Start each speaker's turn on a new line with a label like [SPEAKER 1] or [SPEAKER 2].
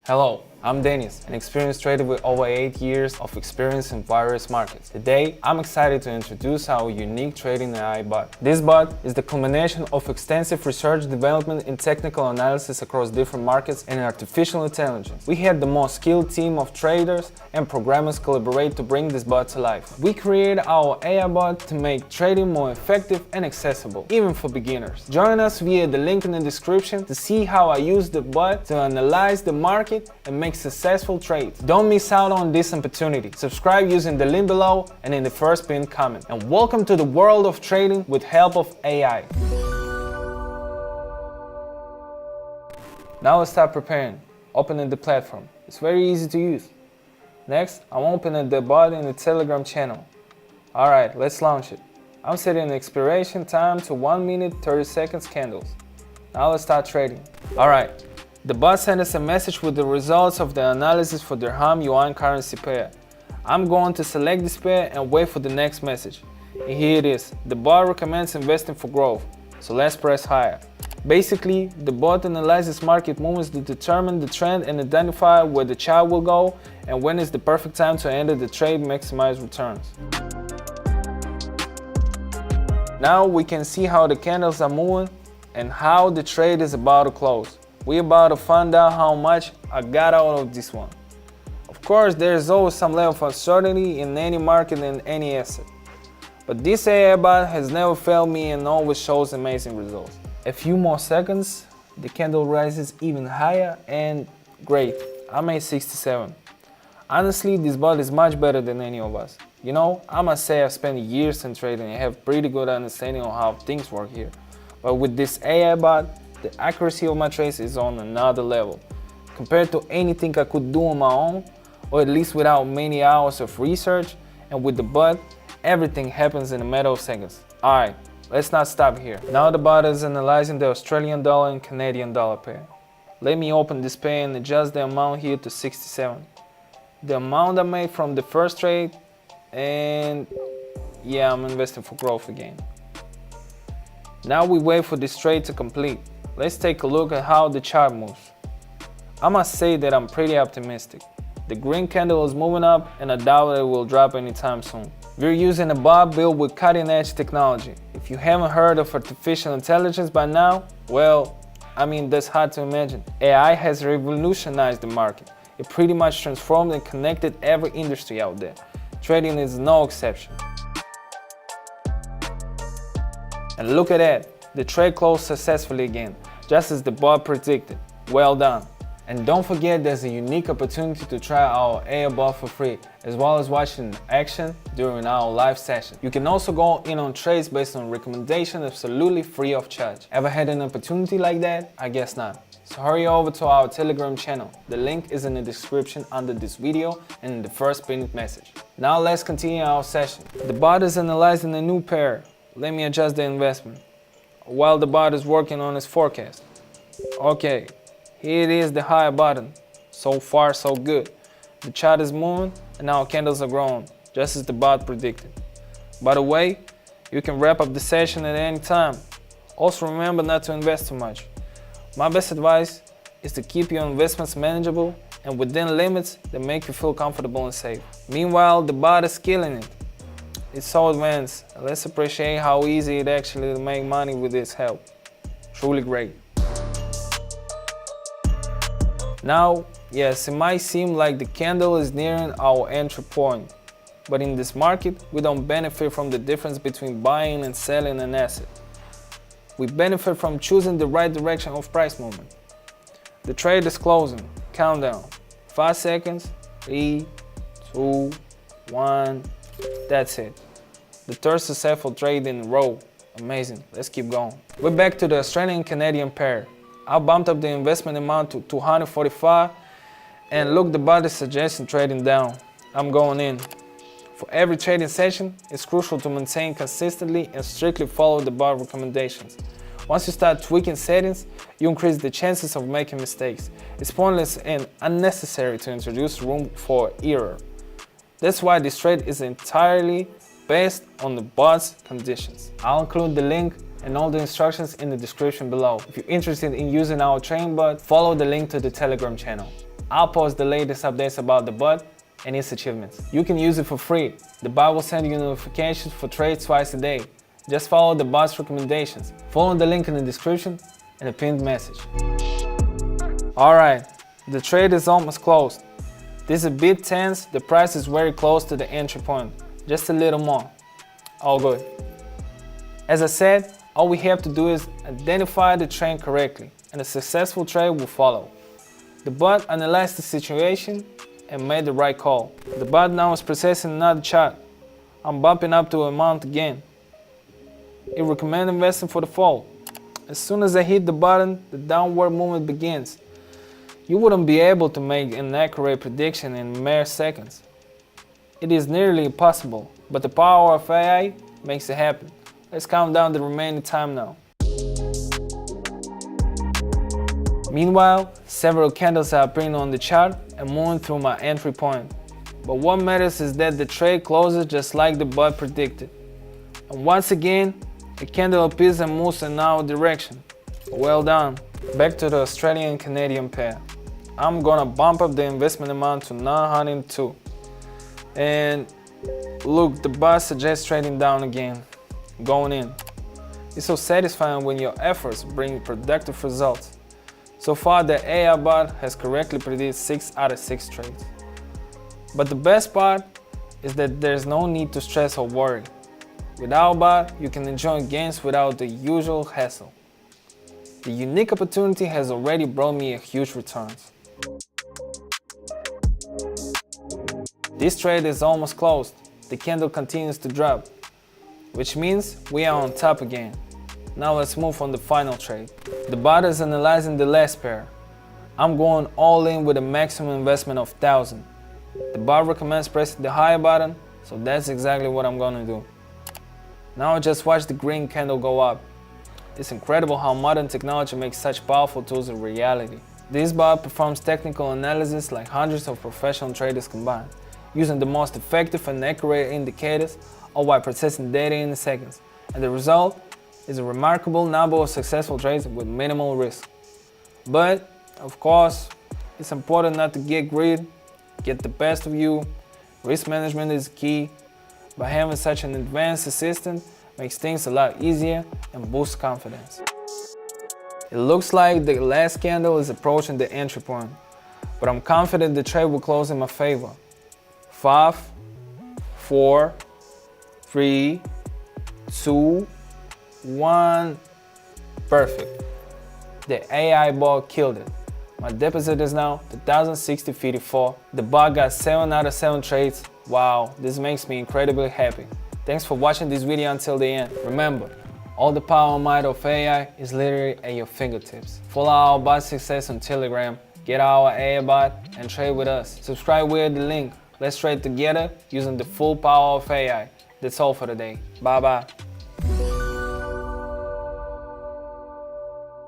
[SPEAKER 1] Hello, I'm Dennis, an experienced trader with over 8 years of experience in various markets. Today, I'm excited to introduce our unique trading AI bot. This bot is the culmination of extensive research, development, and technical analysis across different markets and artificial intelligence. We had the most skilled team of traders and programmers collaborate to bring this bot to life. We created our AI bot to make trading more effective and accessible, even for beginners. Join us via the link in the description to see how I use the bot to analyze the market and make successful trades. Don't miss out on this opportunity. Subscribe using the link below and in the first pinned comment. And welcome to the world of trading with help of AI. Now let's start preparing. Opening the platform. It's very easy to use. Next, I'm opening the bot in the Telegram channel. Alright, let's launch it. I'm setting the expiration time to 1 minute 30 seconds candles. Now let's start trading. Alright. The bot sent us a message with the results of the analysis for Dirham Yuan currency pair. I'm going to select this pair and wait for the next message. And here it is. The bot recommends investing for growth. So let's press higher. Basically, the bot analyzes market movements to determine the trend and identify where the chart will go and when is the perfect time to enter the trade and maximize returns. Now we can see how the candles are moving and how the trade is about to close. We're about to find out how much I got out of this one. Of course, there is always some level of uncertainty in any market and any asset. But this AI bot has never failed me and always shows amazing results. A few more seconds, the candle rises even higher and great, I made 67. Honestly, this bot is much better than any of us. You know, I must say I've spent years in trading and have pretty good understanding of how things work here. But with this AI bot, the accuracy of my trades is on another level. Compared to anything I could do on my own, or at least without many hours of research, and with the bot, everything happens in a matter of seconds. Alright, let's not stop here. Now the bot is analyzing the Australian dollar and Canadian dollar pair. Let me open this pair and adjust the amount here to 67. The amount I made from the first trade, and yeah, I'm investing for growth again. Now we wait for this trade to complete. Let's take a look at how the chart moves. I must say that I'm pretty optimistic. The green candle is moving up and I doubt it will drop anytime soon. We're using a bot built with cutting-edge technology. If you haven't heard of artificial intelligence by now, well, that's hard to imagine. AI has revolutionized the market. It pretty much transformed and connected every industry out there. Trading is no exception. And look at that, the trade closed successfully again, just as the bot predicted. Well done. And don't forget there's a unique opportunity to try our AI bot for free, as well as watching in action during our live session. You can also go in on trades based on recommendation absolutely free of charge. Ever had an opportunity like that? I guess not. So hurry over to our Telegram channel. The link is in the description under this video and in the first pinned message. Now let's continue our session. The bot is analyzing a new pair. Let me adjust the investment while the bot is working on its forecast. Okay, here it is, the higher button. So far so good. The chart is moving and our candles are growing, just as the bot predicted. By the way, you can wrap up the session at any time. Also remember not to invest too much. My best advice is to keep your investments manageable and within limits that make you feel comfortable and safe. Meanwhile, the bot is killing it. It's so advanced. Let's appreciate how easy it actually to make money with its help. Truly great. Now, yes, it might seem like the candle is nearing our entry point, but in this market, we don't benefit from the difference between buying and selling an asset. We benefit from choosing the right direction of price movement. The trade is closing. Countdown. 5 seconds. 3, 2, 1. That's it. The third successful trade in a row. Amazing. Let's keep going. We're back to the Australian Canadian pair. I bumped up the investment amount to 245 and look, the bot is suggesting trading down. I'm going in. For every trading session, it's crucial to maintain consistently and strictly follow the bot recommendations. Once you start tweaking settings, you increase the chances of making mistakes. It's pointless and unnecessary to introduce room for error. That's why this trade is entirely based on the bot's conditions. I'll include the link and all the instructions in the description below. If you're interested in using our trading bot, follow the link to the Telegram channel. I'll post the latest updates about the bot and its achievements. You can use it for free. The bot will send you notifications for trades twice a day. Just follow the bot's recommendations. Follow the link in the description and the pinned message. Alright, the trade is almost closed. This is a bit tense, the price is very close to the entry point. Just a little more. All good. As I said, all we have to do is identify the trend correctly and a successful trade will follow. The bot analyzed the situation and made the right call. The bot now is processing another chart. I'm bumping up to amount again. It recommends investing for the fall. As soon as I hit the button, the downward movement begins. You wouldn't be able to make an accurate prediction in mere seconds. It is nearly impossible, but the power of AI makes it happen. Let's count down the remaining time now. Meanwhile, several candles are appearing on the chart and moving through my entry point. But what matters is that the trade closes just like the bot predicted. And once again, a candle appears and moves in our direction. Well done. Back to the Australian and Canadian pair. I'm gonna bump up the investment amount to 902. And look, the bot suggests trading down again, going in. It's so satisfying when your efforts bring productive results. So far, the AI bot has correctly predicted 6 out of 6 trades. But the best part is that there's no need to stress or worry. With our bot, you can enjoy gains without the usual hassle. The unique opportunity has already brought me a huge returns. This trade is almost closed. The candle continues to drop, which means we are on top again. Now let's move on the final trade. The bot is analyzing the last pair. I'm going all in with a maximum investment of 1000. The bot recommends pressing the higher button, so that's exactly what I'm gonna do. Now just watch the green candle go up. It's incredible how modern technology makes such powerful tools a reality. This bot performs technical analysis like hundreds of professional traders combined, using the most effective and accurate indicators, all while processing data in seconds. And the result is a remarkable number of successful trades with minimal risk. But, of course, it's important not to get greedy, get the best of you. Risk management is key. By having such an advanced assistant makes things a lot easier and boosts confidence. It looks like the last candle is approaching the entry point, but I'm confident the trade will close in my favor. 5, 4, 3, 2, 1. Perfect. The AI bot killed it. My deposit is now 2,060.54. The bot got 7 out of 7 trades. Wow, this makes me incredibly happy. Thanks for watching this video until the end. Remember, all the power and might of AI is literally at your fingertips. Follow our bot success on Telegram, get our AI bot, and trade with us. Subscribe with the link. Let's trade together using the full power of AI. That's all for today. Bye bye.